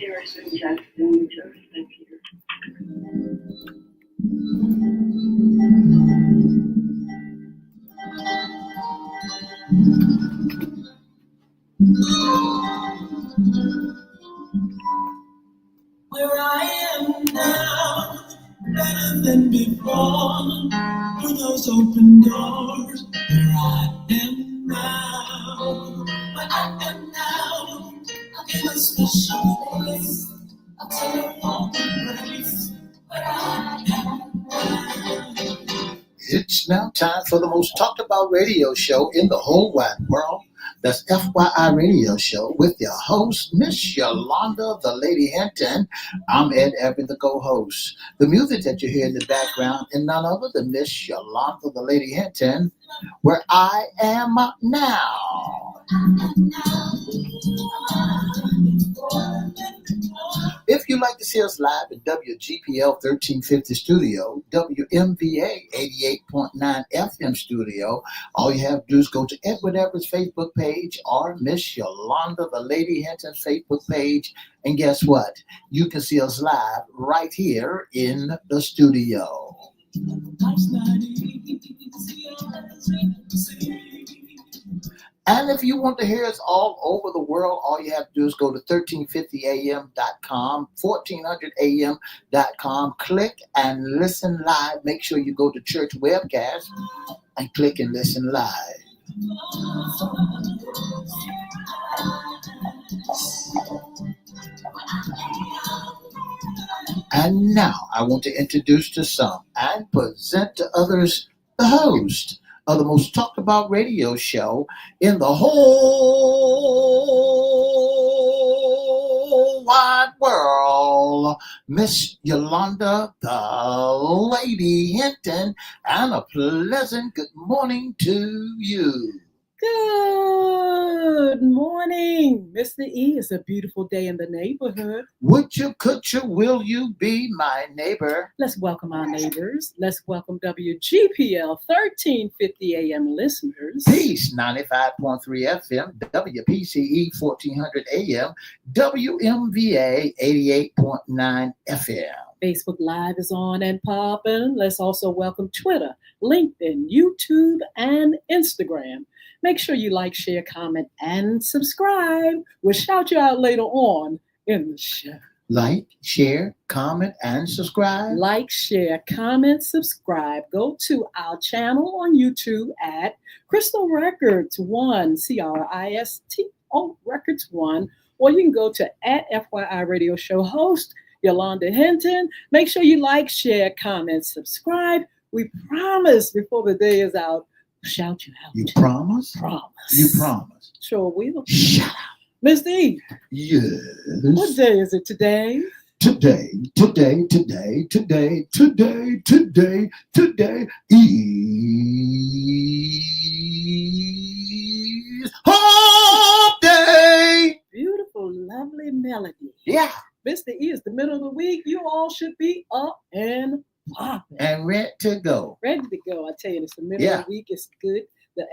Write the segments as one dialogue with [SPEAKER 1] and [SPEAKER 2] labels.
[SPEAKER 1] Paris and Jackson, Jersey. Thank you.
[SPEAKER 2] Where I am now, better than before. Through those open doors, where I am now. Where I am now, in a special place, a telephone place. Where I am now.
[SPEAKER 3] It's now time for the most talked about radio show in the whole wide world. That's FYI Radio Show with your host, Miss Yolanda, the Lady Hinton. I'm Ed Everett, the co-host. The music that you hear in the background is none other than Miss Yolanda, the Lady Hinton, where I am now. If you'd like to see us live at WGPL 1350 Studio, WMVA 88.9 FM Studio, all you have to do is go to Edward Everett's Facebook page or Miss Yolanda, the Lady Hinton's Facebook page, and guess what? You can see us live right here in the studio. And if you want to hear us all over the world, all you have to do is go to 1350am.com, 1400am.com, click and listen live. Make sure you go to Church Webcast and click and listen live. And now I want to introduce to some and present to others the host of the most talked about radio show in the whole wide world, Miss Yolanda, the Lady Hinton, and a pleasant good morning to you.
[SPEAKER 4] Good morning, Mr. E. It's a beautiful day in the neighborhood.
[SPEAKER 3] Would you, could you, will you be my neighbor?
[SPEAKER 4] Let's welcome our neighbors. Let's welcome WGPL 1350 AM listeners.
[SPEAKER 3] Peace 95.3 FM, WPCE 1400 AM, WMVA 88.9 FM.
[SPEAKER 4] Facebook Live is on and popping. Let's also welcome Twitter, LinkedIn, YouTube, and Instagram. Make sure you like, share, comment, and subscribe. We'll shout you out later on in the show.
[SPEAKER 3] Like, share, comment, and subscribe.
[SPEAKER 4] Like, share, comment, subscribe. Go to our channel on YouTube at Crystal Records 1, CRISTO Records 1, or you can go to at FYI Radio Show host Yolanda Hinton. Make sure you like, share, comment, subscribe. We promise before the day is out, shout you out.
[SPEAKER 3] You promise?
[SPEAKER 4] Promise.
[SPEAKER 3] You promise.
[SPEAKER 4] Sure will.
[SPEAKER 3] Shout out.
[SPEAKER 4] Mr. E.
[SPEAKER 3] Yes.
[SPEAKER 4] What day is it today?
[SPEAKER 3] Today is Hump Day.
[SPEAKER 4] Beautiful, lovely melody.
[SPEAKER 3] Yeah.
[SPEAKER 4] Mr. E, is the middle of the week. You all should be up and popping.
[SPEAKER 3] And ready to go.
[SPEAKER 4] Ready to go. I tell you, it's the middle of the week. It's good. The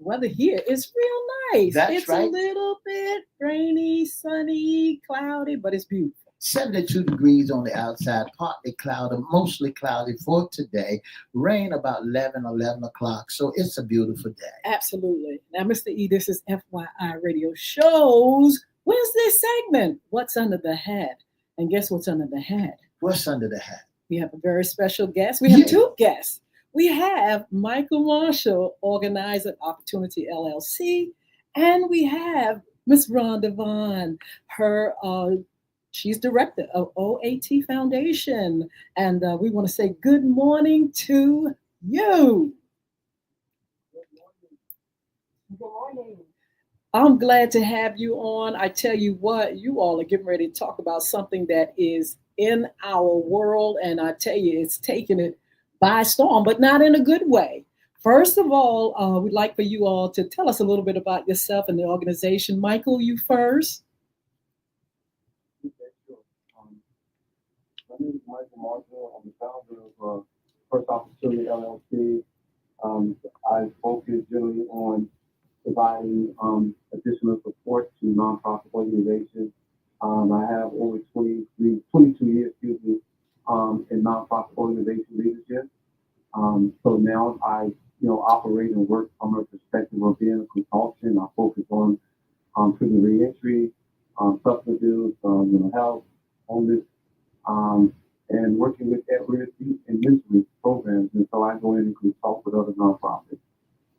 [SPEAKER 4] weather here is real nice.
[SPEAKER 3] That's right.
[SPEAKER 4] It's a little bit rainy, sunny, cloudy, but it's beautiful.
[SPEAKER 3] 72 degrees on the outside, partly cloudy, mostly cloudy for today. Rain about 11 o'clock. So it's a beautiful day.
[SPEAKER 4] Absolutely. Now, Mr. E, this is FYI Radio Shows Wednesday segment. What's under the hat? And guess what's under the hat?
[SPEAKER 3] What's under the hat?
[SPEAKER 4] We have a very special guest. We have two guests. We have Michael Marshall, organizer of Opportunity LLC, and we have Miss Rhonda Vaughn. She's director of OAT Foundation, and we want to say good morning to you. Good morning. I'm glad to have you on. I tell you what, you all are getting ready to talk about something that is in our world, and I tell you, it's taking it by storm, but not in a good way. First of all, we'd like for you all to tell us a little bit about yourself and the organization. Michael, you first.
[SPEAKER 5] Okay, sure. My name is Michael Marshall. I'm the founder of First Opportunity LLC. I focus generally on providing additional support to nonprofit organizations I have over 22 years, in nonprofit organization leadership. So now I, operate and work from a perspective of being a consultant. I focus on prison reentry, substance abuse, mental health, homeless, and working with at-risk youth and mentoring programs. And so I go in and consult with other nonprofits.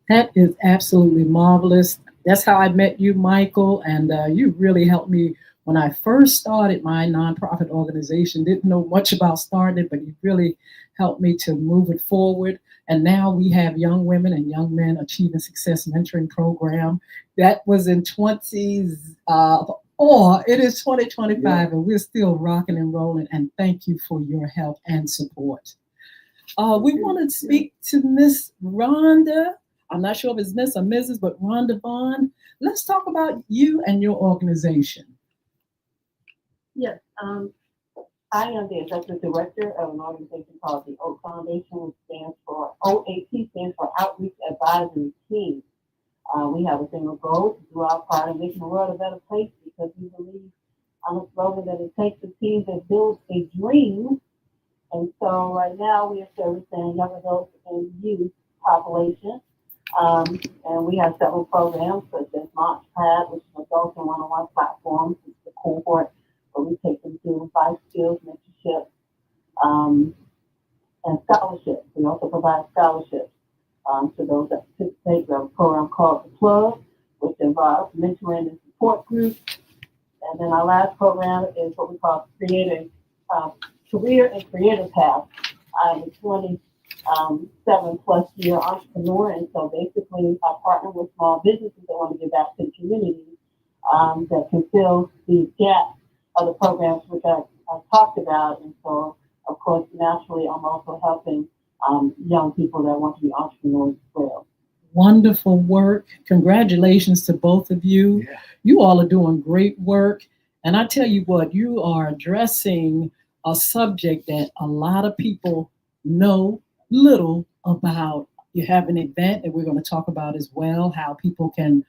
[SPEAKER 4] That is absolutely marvelous. That's how I met you, Michael, and you really helped me when I first started my nonprofit organization. Didn't know much about starting it, but you really helped me to move it forward. And now we have young women and young men achieving success mentoring program. That was in 20s, or it is 2025,
[SPEAKER 5] Yeah.
[SPEAKER 4] and we're still rocking and rolling. And thank you for your help and support. We want to speak to Miss Rhonda. I'm not sure if it's Miss or Mrs., but Rhonda Vaughn. Let's talk about you and your organization.
[SPEAKER 1] Yes, I am the executive director of an organization called the Oak Foundation, which stands for OAT, stands for Outreach Advisory Team. We have a single goal to do our part in making the world a better place because we believe on a slogan that it takes a team that builds a dream. And so right now we are servicing young adults and youth population. And we have several programs such as Launchpad, which is an adult and one-on-one platform. It's the cohort where we take them through life skills, mentorship, and scholarships. We also provide scholarships to those that participate. We have a program called The Plug, which involves mentoring and support groups. And then our last program is what we call Career and Creative Path. I'm a 27 plus year entrepreneur, and so basically I partner with small businesses that want to give back to the community that can fill the gaps of the programs which I talked about. And so, of course, naturally, I'm also helping young people that want to be entrepreneurs as well.
[SPEAKER 4] Wonderful work. Congratulations to both of you.
[SPEAKER 3] Yeah.
[SPEAKER 4] You all are doing great work. And I tell you what, you are addressing a subject that a lot of people know little about. You have an event that we're going to talk about as well, how people can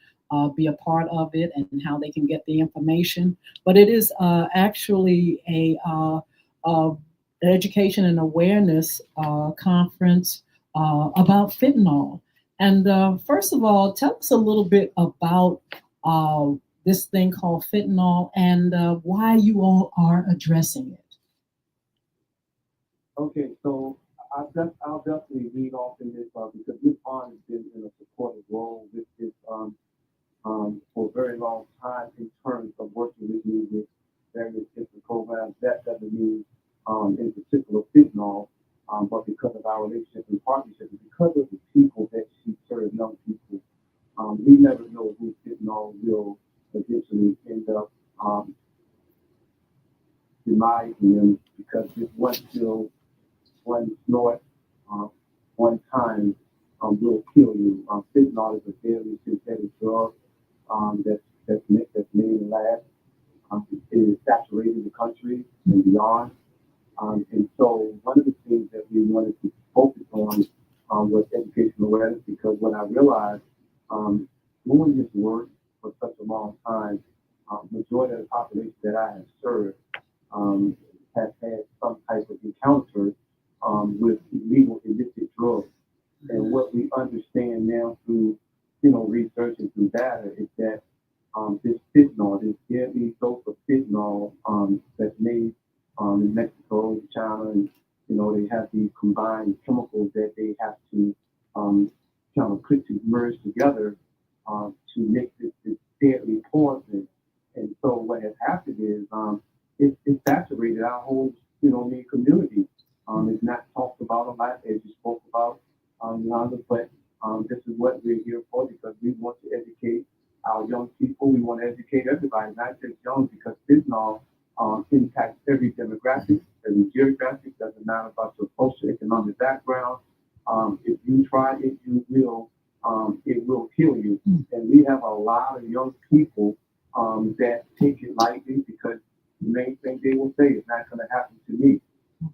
[SPEAKER 4] be a part of it and how they can get the information. But it is actually an education and awareness conference about fentanyl. And first of all, tell us a little bit about this thing called fentanyl and why you all are addressing it.
[SPEAKER 5] Okay, so I'll definitely lead off in this because this bond has been in a supportive role with this for a very long time in terms of working with me with various different programs. That doesn't mean in particular fentanyl, but because of our relationship and partnership, and because of the people that she serves, young people, we never know who fentanyl will eventually end up demising them because this one pill, one snort, one time will kill you. Fentanyl is a deadly synthetic drug that's made to last. It is saturating the country and beyond. And so one of the things that we wanted to focus on was educational awareness because when I realized doing this work for such a long time, majority of the population that I have served has had some type of encounter with illegal illicit drugs. And what we understand now through research and through data is that this fentanyl, this deadly dose of fentanyl that's made in Mexico, China, and they have these combined chemicals that they have to kind of merge together to make this deadly poison. And so what has happened is it's saturated our whole main community. It's not talked about a lot as you spoke about, Yolanda, but this is what we're here for because we want to educate our young people. We want to educate everybody, not just young, because fentanyl impacts every demographic, every geographic. Doesn't matter about your social economic background. If you try it, it will kill you. And we have a lot of young people that take it lightly because the main thing they will say is not going to happen to me.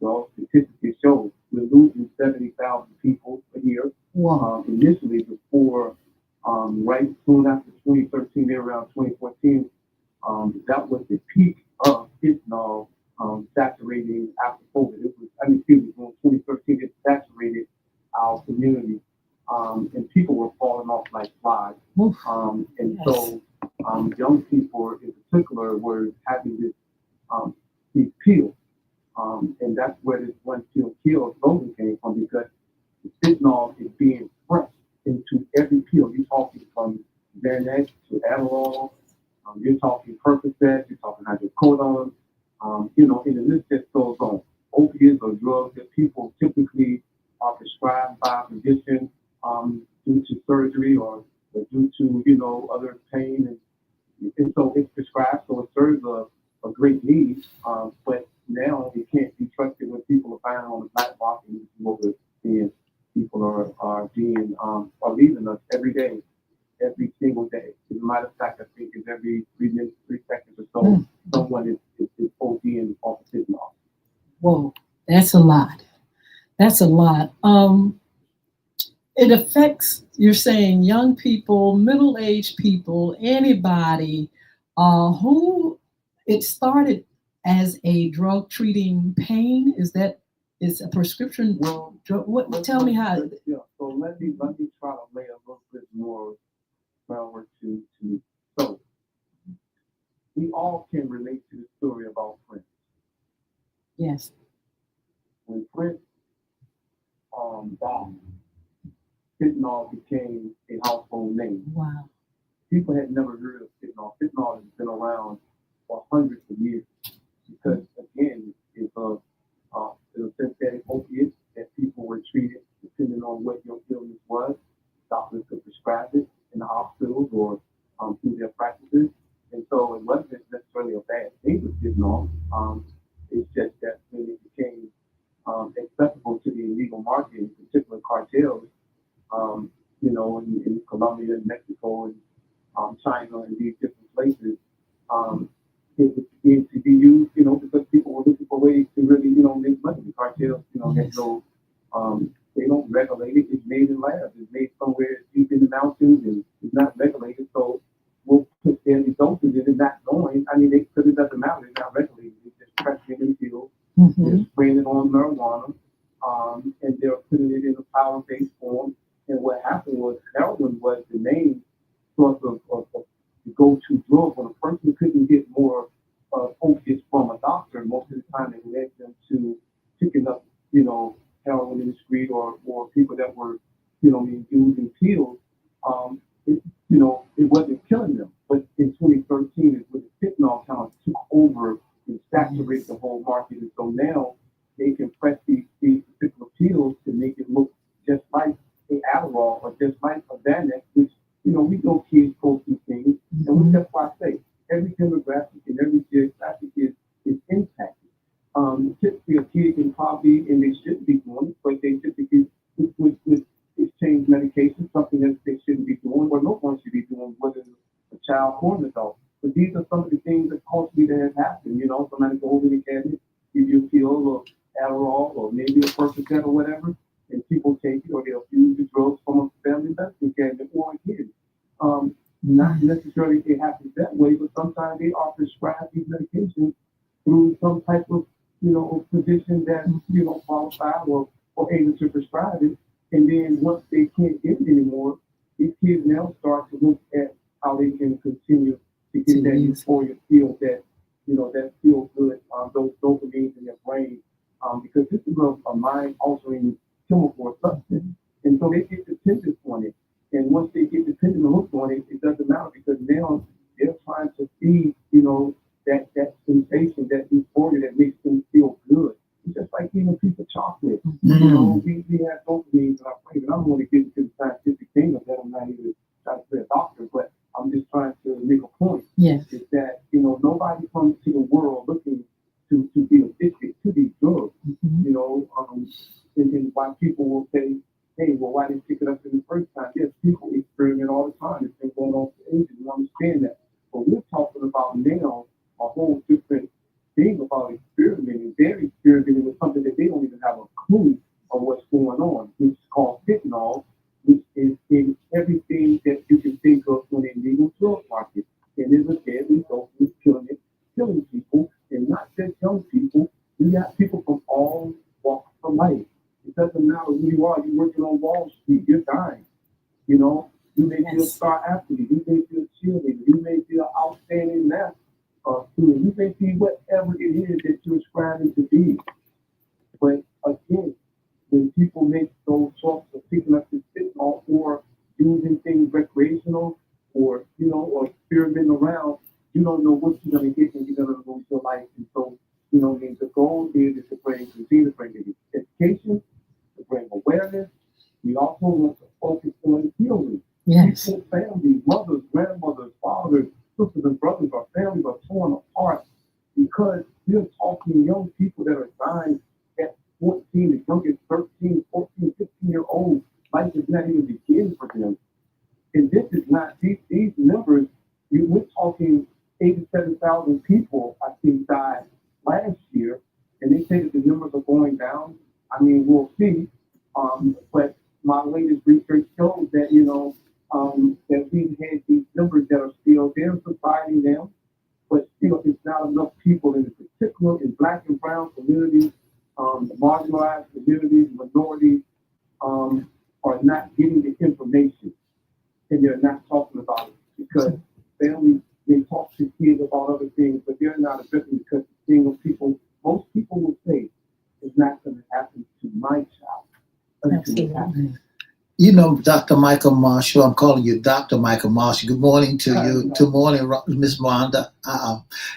[SPEAKER 5] Well, statistics show we're losing 70,000 people a year.
[SPEAKER 4] Wow.
[SPEAKER 5] Initially, before, right soon after 2013, around 2014, that was the peak fentanyl saturating after COVID. It was, I mean, excuse me, in 2013, it saturated our community, and people were falling off like flies. And so young people in particular were having this these pills, and that's where this one pill kill slogan came from, because the fentanyl is being pressed into every pill. You're talking from Xanax to Adderall, you're talking Percocet, you're talking hydrocodone, and the list just goes on. Opiates are drugs that people typically are prescribed by a physician due to surgery or due to, other pain. And so it's prescribed, so it serves a great need, but now it can't be trusted when people are buying on the black market. And what we're seeing, people are leaving us every day, every single day. As a matter of fact, I think it's every 3 minutes, 3 seconds or so, someone is ODing off of fentanyl.
[SPEAKER 4] Whoa, that's a lot. That's a lot. It affects, you're saying, young people, middle-aged people, anybody who it started as a drug treating pain. Is a prescription drug? Tell me how.
[SPEAKER 5] Yeah. So let me try to lay a little bit more groundwork to. So we all can relate to the story about Prince.
[SPEAKER 4] Yes.
[SPEAKER 5] When Prince died, fentanyl became a household name.
[SPEAKER 4] Wow.
[SPEAKER 5] People had never heard of fentanyl. Fentanyl has been around for hundreds of years because, again, it's a synthetic opiate that people were treated depending on what your illness was. Doctors could prescribe it in the hospitals or through their practices. And so it wasn't necessarily a bad thing with fentanyl. It's just that when it became accessible to the illegal market, in particular cartels, in Colombia and Mexico and China and these different places, it was beginning to be used, because people were looking for ways to really, make money. The cartels, had no, they don't regulate it. It's made in labs. It's made somewhere deep in the mountains, and it's not regulated. So we'll put deadly doses in it, not knowing. I mean, because it doesn't matter. It's not regulated. It's just pressing it in the field. They're spraying it on marijuana, and they're putting it in a powder-based form. And what happened was heroin was the main source of the go-to drug. When a person couldn't get more opiates from a doctor, most of the time it led them to picking up, heroin in the street or people that were, using pills. It wasn't killing them. But in 2013, is when the fentanyl kind of took over and saturated the whole market. And so now they can press these particular pills to make it look just like an Adderall or just like a Xanax, which, we know kids go through things. And that's why I say every demographic and every geographic is impacted. Typically a kid can probably, and they shouldn't be doing it, but they typically with exchange medication, something that they shouldn't be doing, or no one should be doing, whether it's a child or an adult. But these are some of the things that culturally that has happened. Somebody goes in the cabinet, give you a pill or Adderall or maybe a Percocet or whatever, and people take it, or they'll use the drugs from a family medicine cabinet or a kid. Not necessarily it happens that way, but sometimes they are prescribed these medications through some type of, physician that, qualified or able to prescribe it. And then once they can't get it anymore, these kids now start to look at how they can continue to get that euphoria feel that, that feel good, those dopamines in their brain, because this is a mind-altering chemical or substance. And so they get dependent on it. And once they get dependent and hooked on it, it doesn't matter, because now they're trying to feed, that sensation, that euphoria that makes them feel good. It's just like eating a piece of chocolate. We have dopamines in our brain. And I'm going to get into the scientific thing of that. I'm not even trying to be a doctor, but I'm just trying to make a point.
[SPEAKER 4] Yes.
[SPEAKER 5] Is that, nobody comes to the world looking to be addicted to these drugs. And why people will say, hey, well, why didn't you pick it up in the first time? Yes, people experiment all the time. It's been going on for ages. You understand that. But we're talking about now a whole different thing about experimenting. They're experimenting with something that they don't even have a clue of what's going on, which is called fentanyl, which is in everything that you can think of when a legal drug market. And it's a deadly dose, it's killing people. And you have people from all walks of life. It doesn't matter who you are. You're working on Wall Street. You're dying. You know, you may be a star athlete. You may be a cheerleader. You may be an outstanding math student. You may be whatever it is that you're striving to be. But again, when people make those sorts of picking up the fentanyl or using things recreational or, or experimenting around, you don't know what you're going to get and you're going to lose your life. And so, the goal is to continue to bring education, to bring awareness. We also want to focus on healing.
[SPEAKER 4] Yes.
[SPEAKER 5] People, families, mothers, grandmothers, fathers, sisters, and brothers, our families are torn apart because we're talking young people that are dying at 14, as young as 13, 14, 15-year-olds. Life is not even beginning for them. And this is not, these numbers, we're talking 87,000 people, I think, died last year, and they say that the numbers are going down. I mean, we'll see. But my latest research shows that, that we've had these numbers that are still there, subsiding down, but still it's not enough people in particular in Black and brown communities, marginalized communities, minorities, are not getting the information, and they're not talking about it because families, they talk to kids about other things, but they're not addressing because the thing of people, most people will say, it's not going to happen to my child until it happens.
[SPEAKER 3] Dr. Michael Marshall, I'm calling you Dr. Michael Marshall. Good morning to you. Good morning, Miss Wanda.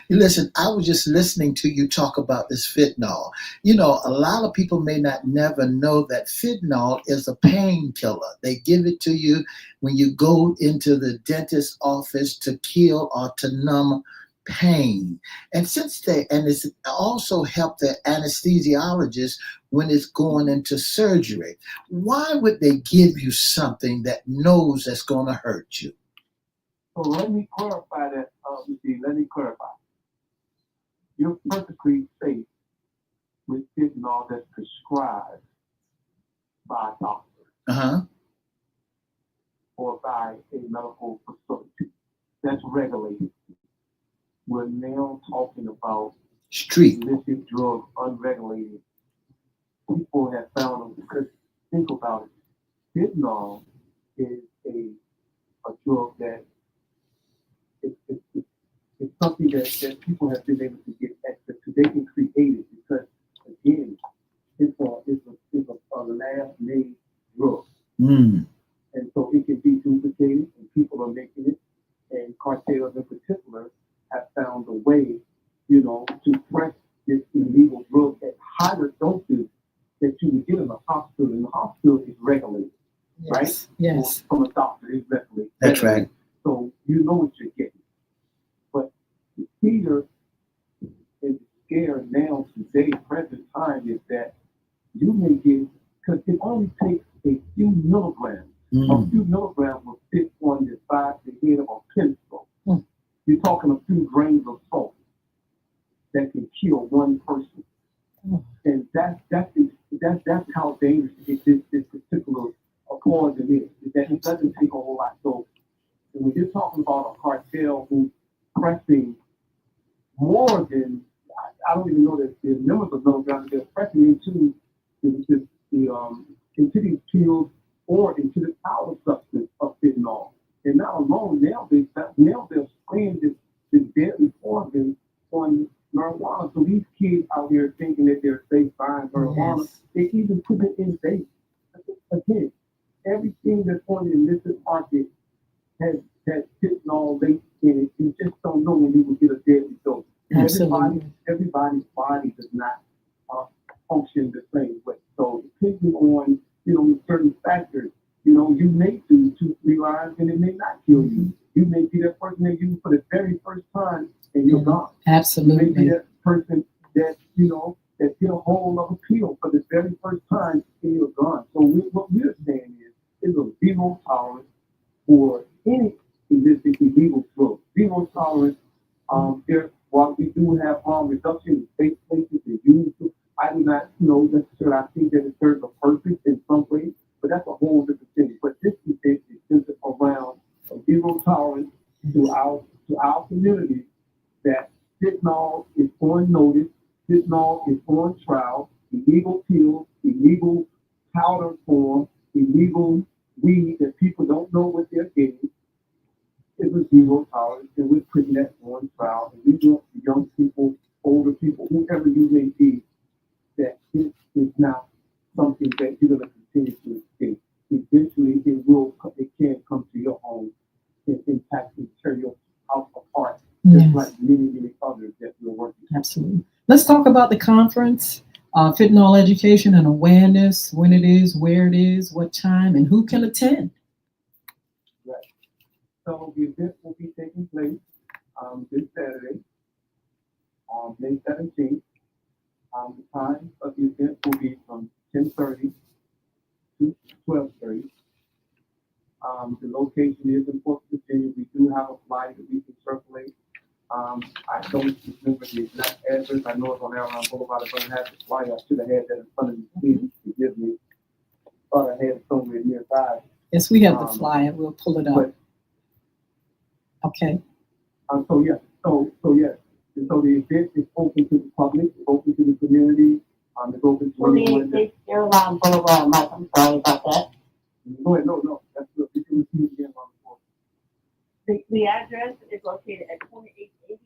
[SPEAKER 3] Listen, I was just listening to you talk about this fentanyl. A lot of people may not never know that fentanyl is a painkiller. They give it to you when you go into the dentist's office to kill or to numb pain. And it's also helped the anesthesiologist when it's going into surgery. Why would they give you something that knows that's going to hurt you?
[SPEAKER 5] So let me clarify that, let me clarify. You're perfectly safe with fentanyl that's prescribed by a doctor or by a medical facility that's regulated. We're now talking about
[SPEAKER 3] street
[SPEAKER 5] illicit drugs, unregulated. People have found them because think about it. Fentanyl is a drug that it's something that people have been able to get access to. They can create it because again, it's a lab-made drug, and so it can be duplicated, and people are making it. And cartels in particular have found a way, to press this illegal drug at higher doses that you would get in the hospital. And the hospital is regulated, right?
[SPEAKER 4] Yes.
[SPEAKER 5] From a doctor, it's regulated.
[SPEAKER 3] That's right.
[SPEAKER 5] So you know what you're getting. But the fear and the scare now today, present time, is that you may get, because it only takes a few milligrams. A few milligrams will fit on the side of the head of a pencil. You're talking a few grains of salt that can kill one person. And that's how dangerous this particular poison is that it doesn't take a whole lot. So when you're talking about a cartel who's pressing more than, I don't even know the numbers of milligrams, they're pressing into these pills or into the powder substance of fentanyl. And not alone, now they're spraying this deadly poison on marijuana. So these kids out here thinking that they're safe buying marijuana, they even put it in vape. Again, everything that's on the illicit market has fentanyl laced in it. You just don't know when you will get a deadly dose. Everybody's body does not function the same way. So depending on certain factors, you may do 2-3 lines and it may not kill you. You may be that person that you for the very first time and you're gone.
[SPEAKER 4] Absolutely.
[SPEAKER 5] You may be that person that that get a hold of a pill for the very first time and you're gone. So what we're saying is a zero tolerance for any illicit illegal drug. Zero tolerance. While we do have harm reduction in state places and use, I do not necessarily. I think that it serves a purpose in some ways, but that's a whole different thing. But this is centered around a zero tolerance to our community that fentanyl is on notice. Fentanyl is on trial. Illegal pills, illegal powder form, illegal weed that people don't know what they're getting. It was zero tolerance, and we're putting that on trial. And we want young people, older people, whoever you may be, that this is not something that you're going to continue to escape. Eventually, it can come to your home and impact and tear your house apart, just
[SPEAKER 4] Yes.
[SPEAKER 5] like many others that we're working with.
[SPEAKER 4] Absolutely. Let's talk about the conference, fentanyl education and awareness, when it is, where it is, what time, and who can attend.
[SPEAKER 5] Right. So the event will be taking place this Saturday, May 17th. The time of the event will be from 10:30 to 12:30. The location is in Fort Virginia. We do have a flyer that we can circulate. I don't remember the exact address. I know it's on Airline Boulevard. I'm going to have the flyer. I should have had that in front of me. Please forgive me. Thought I had it somewhere nearby.
[SPEAKER 4] Yes, we have the flyer. We'll pull it up.
[SPEAKER 5] But,
[SPEAKER 4] okay.
[SPEAKER 5] So yes. And so the event is open to the public, it's open to the community. It's open to everyone.
[SPEAKER 1] It's Airline Boulevard, Mike. I'm sorry about that.
[SPEAKER 5] Go ahead. No. That's good. You can repeat again on the board.
[SPEAKER 1] The address is located at 2880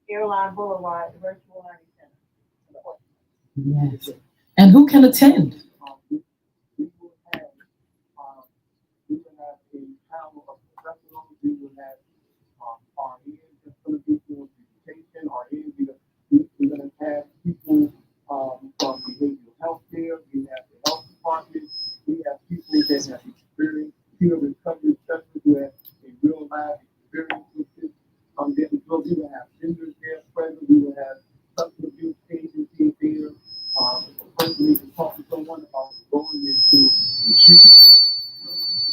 [SPEAKER 1] Airline Boulevard, the Virtual Learning Center.
[SPEAKER 4] Yes. And who can attend?
[SPEAKER 5] We will have a panel of professionals. We will have our ears that's going to be doing presentation. Our ears, we're going to have people from behavioral health there. We have the health department. We have people that have experience, peer recovery specialists who have a real life experience with this. We will have vendors there present. We will have substance abuse agencies there. A person needs to talk to someone about going into the treatment.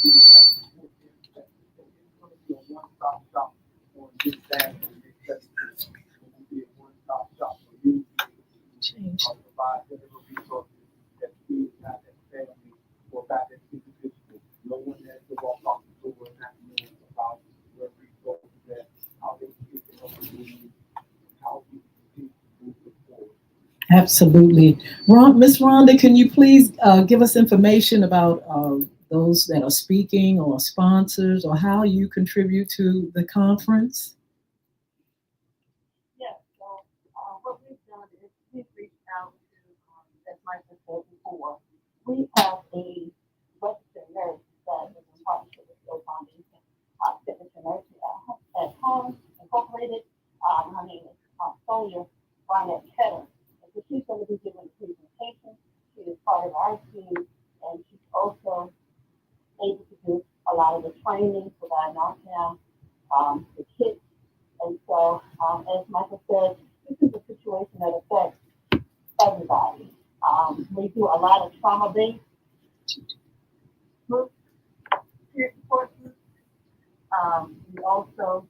[SPEAKER 5] We will have support there. So it's going to be a one-stop shop on this Saturday. It will be a one-stop shop for you to provide whatever resources that you have that family or that individual. No one has to walk off the door and not know about where resources that how they can help you, how we can move it forward.
[SPEAKER 4] Absolutely. Miss Rhonda, can you please give us information about those that are speaking or sponsors or how you contribute to the conference?
[SPEAKER 1] Yes, so what we've done is we've reached out to, as Mike has said before, we have a registered nurse that is in partnership with the Foundation, Signature Nurse at Home Incorporated. Her name is Sonia Barnett Ketter. So she's going to be giving a presentation. She is part of our team, and she's also able to do a lot of the training for the knockdown, the kids. And so, as Michael said, this is a situation that affects everybody. We do a lot of trauma-based groups, peer support groups. We also,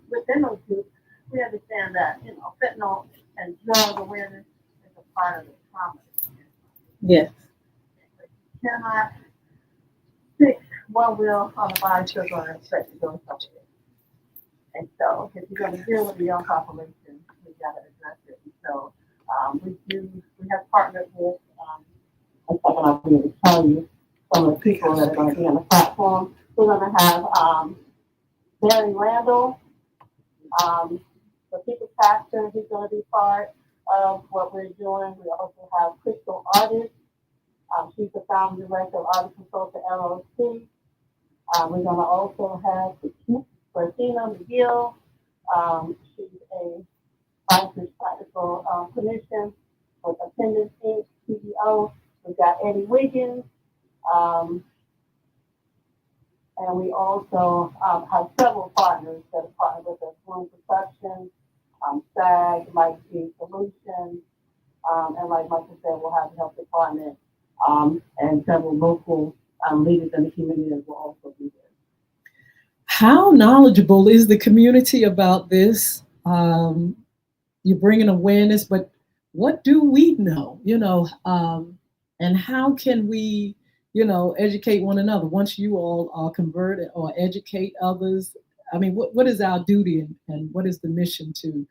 [SPEAKER 1] within those groups, we understand that, fentanyl and drug awareness is a part of the trauma.
[SPEAKER 4] Yes.
[SPEAKER 1] You cannot fix one wheel on a bicycle and expect to go somewhere. And so, if you're going to deal with the young population, we got to address it. And so, we have partnered with, I'm going to tell you some of the people that are going to be on the platform. We're going to have Barry Randall, the people's pastor. He's going to be part of what we're doing. We also have Crystal Artist. She's the founder director of Artist Consultant LLC. We're going to also have Christina McGill. She's a licensed practical clinician with Attendance Inc. CEO. We've got Eddie Wiggins. And we also have several partners that are partnered with us, Room Production, SAG, Light G Solutions, and like Michael said, we'll have the health department and several local leaders in the community that will also be there.
[SPEAKER 4] How knowledgeable is the community about this? You're bringing awareness, but what do we know? And how can we, educate one another once you all are converted or educate others? I mean, what is our duty and what is the mission to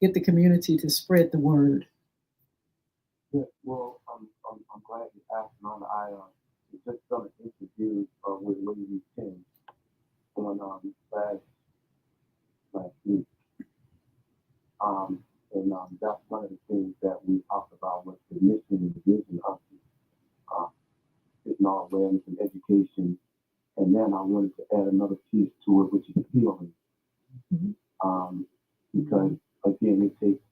[SPEAKER 4] get the community to spread the word?
[SPEAKER 5] Yeah, well, I'm glad you asked, Mama. I just done an interview with Lady King on last week. And that's one of the things that we talked about was the mission and the vision of getting our awareness and education. And then I wanted to add another piece to it, which is healing. Because again, it takes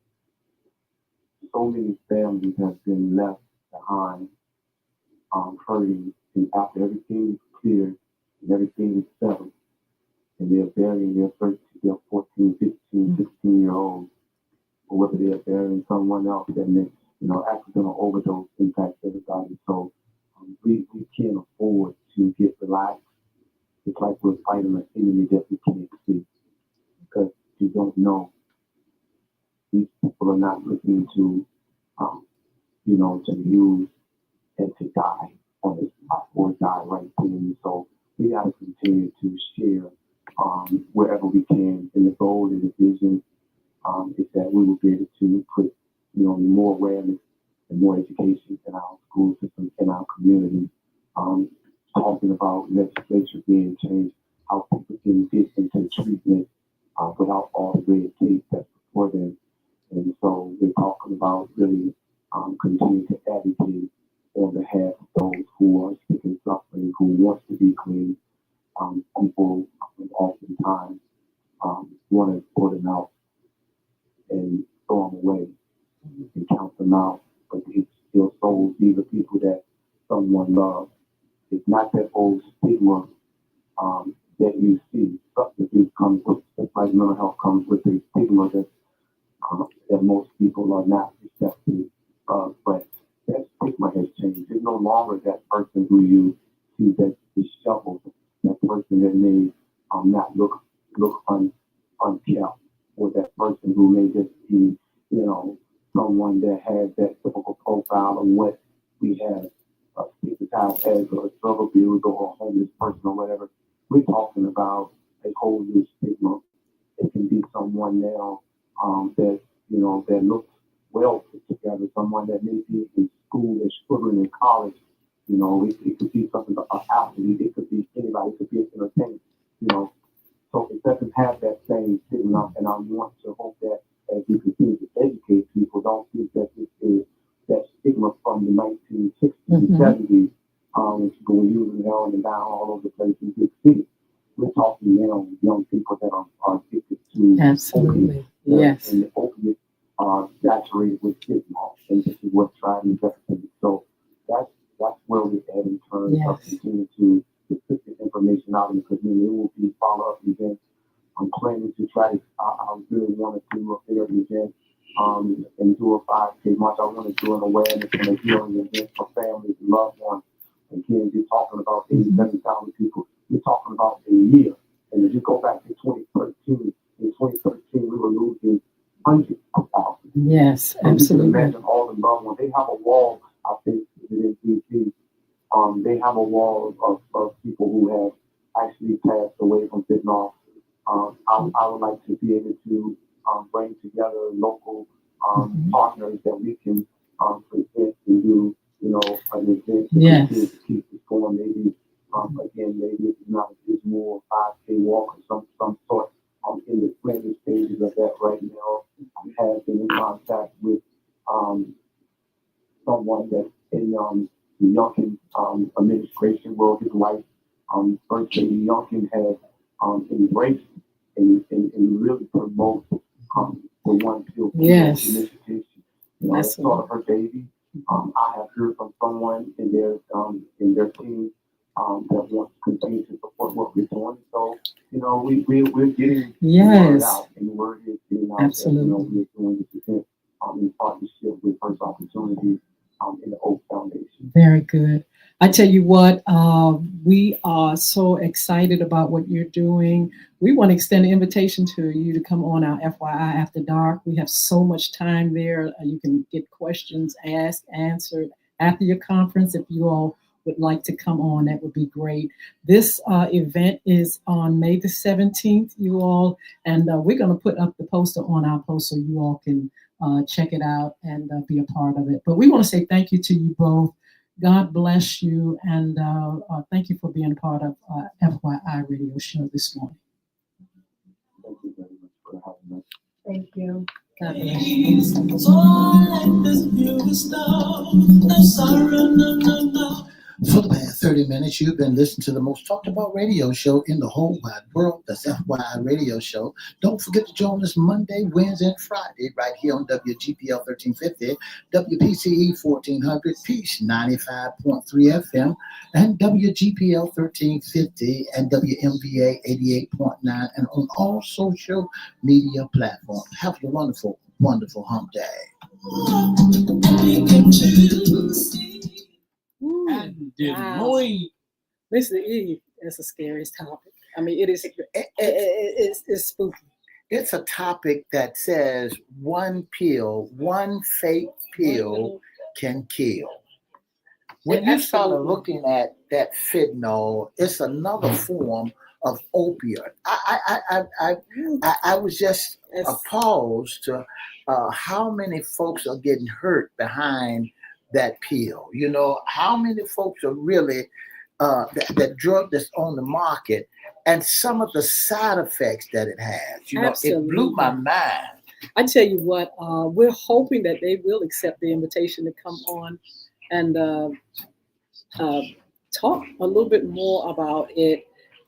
[SPEAKER 5] so many families have been left behind, hurting, and after everything is cleared and everything is settled, and they're burying their 13, their 14, 15, 16-year-olds, or whether they're burying someone else that makes, accidental overdose impacts everybody. So we can't afford to get relaxed. It's like we're fighting an enemy that we can't see because you don't know. These people are not looking to, to use and to die on this spot or die right then. So we got to continue to share wherever we can. And the goal and the vision is that we will be able to put, more awareness and more education in our school system, in our community. Talking about legislature being changed, how people can get into treatment without all the red tape that's before them. And so we're talking about really continue to advocate on behalf of those who are sick and suffering, who wants to be clean. People oftentimes want to put them out and throw them away and count them out, but it's still souls. These are people that someone loves. It's not that old stigma that you see. Substance abuse comes with, just like mental health comes with a stigma that most people are not receptive of, but that stigma has changed. It's no longer that person who you see that disheveled, that person that may not look unkept, or that person who may just be, someone that has that typical profile of what we have stigmatized as a drug abuser or a homeless person or whatever. We're talking about a whole new stigma. It can be someone now that that looks well put together, someone that may be in school, that's struggling in college. It could be something an athlete, it could be anybody, it could be an entertainer. So it doesn't have that same stigma, and I want to hope that as we continue to educate people, don't think that this is that stigma from the 1960s and 70s, when people were using heroin and down all over the place in big cities. We're talking now young people that are addicted to
[SPEAKER 4] Absolutely. Yes.
[SPEAKER 5] And the opiates are saturated with fentanyl, and this is what's driving deficit. So that's where we're at in terms of continuing to put this information out in the community. It will be follow-up events. I'm planning to try to, I really want to do a fair event and do a 5K march. I want to do an awareness and a healing event for families and loved ones. Again, you're talking about 87,000 people. We're talking about a year. And if you go back to 2013, in 2013, we were losing hundreds of thousands.
[SPEAKER 4] Yes,
[SPEAKER 5] so
[SPEAKER 4] absolutely.
[SPEAKER 5] You can imagine all the loved ones. They have a wall, I think, in DC. They have a wall of people who have actually passed away from fentanyl. I would like to be able to bring together local partners that we can present and do, an event to keep this going. Maybe, maybe it's not just more 5K walk or some sort. In the planning stages of that right now. I have been in contact with someone that's in the Youngkin administration world. His wife, First Lady Youngkin, has embraced and really promotes the One Pill initiative. That's sort of her baby. I have heard from someone in their team that wants to continue to support what we're doing. So, we're getting the word out, and the word is getting out.
[SPEAKER 4] Absolutely.
[SPEAKER 5] That, we're doing this event in partnership with First Opportunity in the Oak Foundation.
[SPEAKER 4] Very good. I tell you what, we are so excited about what you're doing. We want to extend an invitation to you to come on our FYI After Dark. We have so much time there. You can get questions asked, answered after your conference. If you all would would like to come on, that would be great. This event is on May the 17th, you all, and we're going to put up the poster on our post so you all can check it out and be a part of it. But we want to say thank you to you both. God bless you, and thank you for being part of FYI Radio Show this morning.
[SPEAKER 5] Thank you very much for having us.
[SPEAKER 1] Thank you.
[SPEAKER 4] God bless you.
[SPEAKER 2] So let this beauty stop. No sorrow, no.
[SPEAKER 3] For the past 30 minutes, you've been listening to the most talked about radio show in the whole wide world. That's FYI Radio Show. Don't forget to join us Monday, Wednesday, and Friday right here on WGPL 1350, WPCE 1400, Peace 95.3 FM, and WGPL 1350 and WMVA 88.9, and on all social media platforms. Have a wonderful, wonderful hump day.
[SPEAKER 4] And Des Moines. Mr. E, that's a scary topic. I mean, it's spooky.
[SPEAKER 3] It's a topic that says one pill, one fake pill can kill. When you started looking at that fentanyl, it's another form of opioid. I was just appalled to how many folks are getting hurt behind that pill. You know, how many folks are really that drug that's on the market, and some of the side effects that it has. You know,
[SPEAKER 4] Absolutely.
[SPEAKER 3] It blew my mind.
[SPEAKER 4] I tell you what, we're hoping that they will accept the invitation to come on and talk a little bit more about it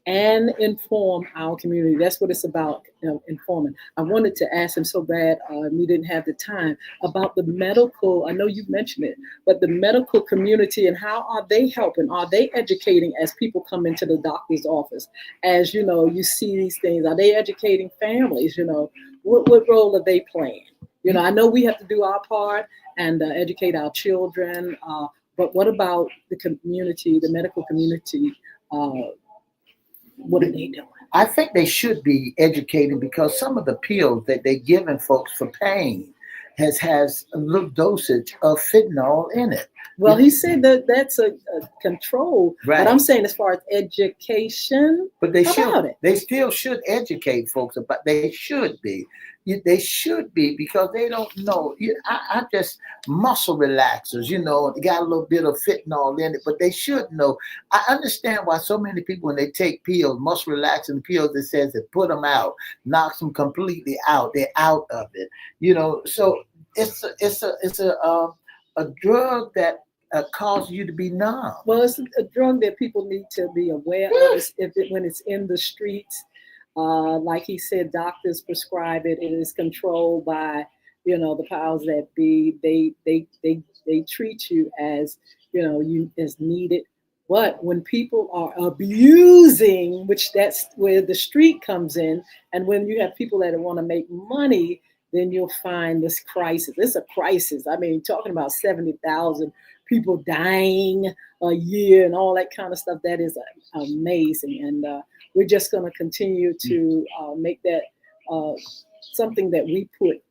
[SPEAKER 4] and inform our community. That's what it's about, informing. I wanted to ask him so bad, we didn't have the time, about the medical, I know you mentioned it, but the medical community and how are they helping? Are they educating as people come into the doctor's office? As you know, you see these things, are they educating families? You know, what role are they playing? You know, I know we have to do our part and educate our children, but what about the community, the medical community? What are they doing?
[SPEAKER 3] I think they should be educated, because some of the pills that they're giving folks for pain has a little dosage of fentanyl in it.
[SPEAKER 4] Well, he said that that's a control,
[SPEAKER 3] Right.
[SPEAKER 4] But I'm saying as far as education,
[SPEAKER 3] But they
[SPEAKER 4] about it.
[SPEAKER 3] They still should educate folks about. They should be. They should be, because they don't know. I just muscle relaxers, you know, they got a little bit of fentanyl in it, but they should know. I understand why so many people, when they take pills, muscle relaxing pills, that says it put them out, knocks them completely out. They're out of it, you know. So it's a drug that causes you to be numb.
[SPEAKER 4] Well, it's a drug that people need to be aware of. When it's in the streets. Like he said, doctors prescribe it. It is controlled by, you know, the powers that be. They treat you as, you know, you as needed. But when people are abusing, which that's where the street comes in, and when you have people that want to make money, then you'll find this crisis. It's a crisis. I mean, talking about 70,000 people dying a year and all that kind of stuff. That is amazing. And we're just going to continue to make that something that we put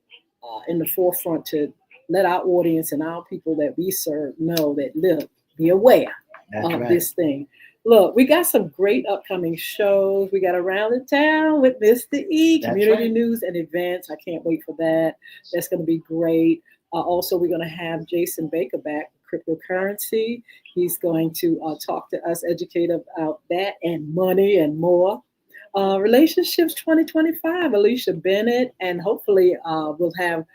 [SPEAKER 4] in the forefront to let our audience and our people that we serve know that, look, be aware of this thing. Look, we got some great upcoming shows. We got Around the Town with Mr. E, community news and events. I can't wait for that. That's going to be great. Also, we're going to have Jason Baker back, cryptocurrency. He's going to talk to us, educate about that and money and more. Relationships 2025, Alicia Bennett, and hopefully we'll have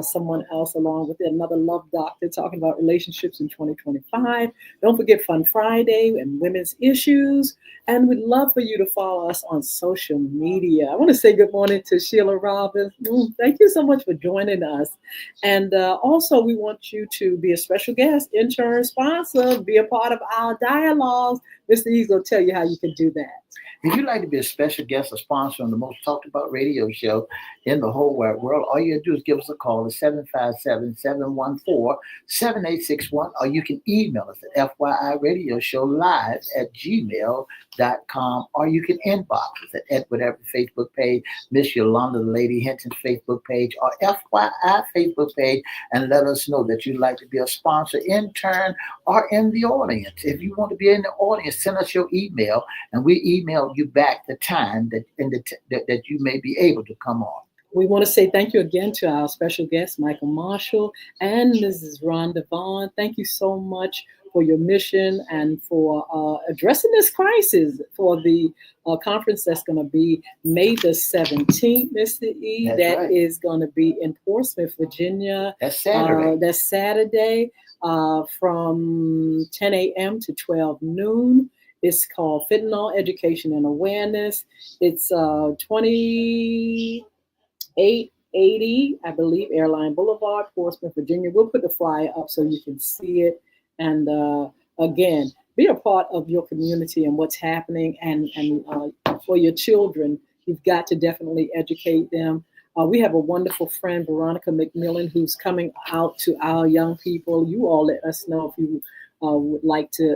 [SPEAKER 4] someone else along with another love doctor talking about relationships in 2025. Don't forget Fun Friday and women's issues. And we'd love for you to follow us on social media. I want to say good morning to Sheila Robbins. Thank you so much for joining us. And also, we want you to be a special guest, insurance sponsor, be a part of our dialogues. Mr. E's going to tell you how you can do that.
[SPEAKER 3] If you'd like to be a special guest or sponsor on the most talked about radio show in the whole wide world, all you gotta do is give us a call. call us 757-714-7861, or you can email us at FYIRadioshow@gmail.com, or you can inbox us at Edward Everett Facebook page, Miss Yolanda Lady Hinton Facebook page, or FYI Facebook page, and let us know that you'd like to be a sponsor, intern, or in the audience. If you want to be in the audience, send us your email, and we email you back the time that that you may be able to come on.
[SPEAKER 4] We want to say thank you again to our special guest, Michael Marshall and Mrs. Rhonda Vaughn. Thank you so much for your mission and for addressing this crisis for the conference that's going to be May the 17th, Mr. E.
[SPEAKER 3] That's right.
[SPEAKER 4] Is going to be in Portsmouth, Virginia.
[SPEAKER 3] That's Saturday.
[SPEAKER 4] That's Saturday from 10 a.m. to 12 noon. It's called Fentanyl Education and Awareness. It's 2880, I believe, Airline Boulevard, Portsmouth, Virginia. We'll put the flyer up so you can see it. And again, be a part of your community and what's happening. And for your children, you've got to definitely educate them. We have a wonderful friend, Veronica McMillan, who's coming out to our young people. You all let us know if you would like to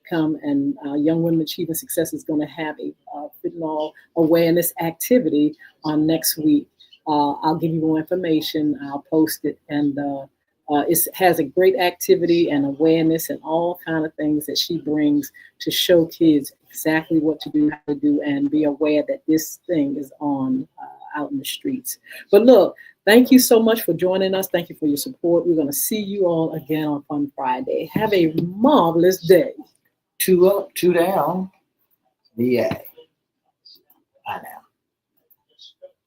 [SPEAKER 4] come, and Young Women Achieving Success is going to have a fentanyl awareness activity on next week. I'll give you more information. I'll post it, and it has a great activity and awareness and all kind of things that she brings to show kids exactly what to do, how to do, and be aware that this thing is on out in the streets. But look, thank you so much for joining us. Thank you for your support. We're going to see you all again on Fun Friday. Have a marvelous day.
[SPEAKER 3] 2 up, 2 down. Yeah.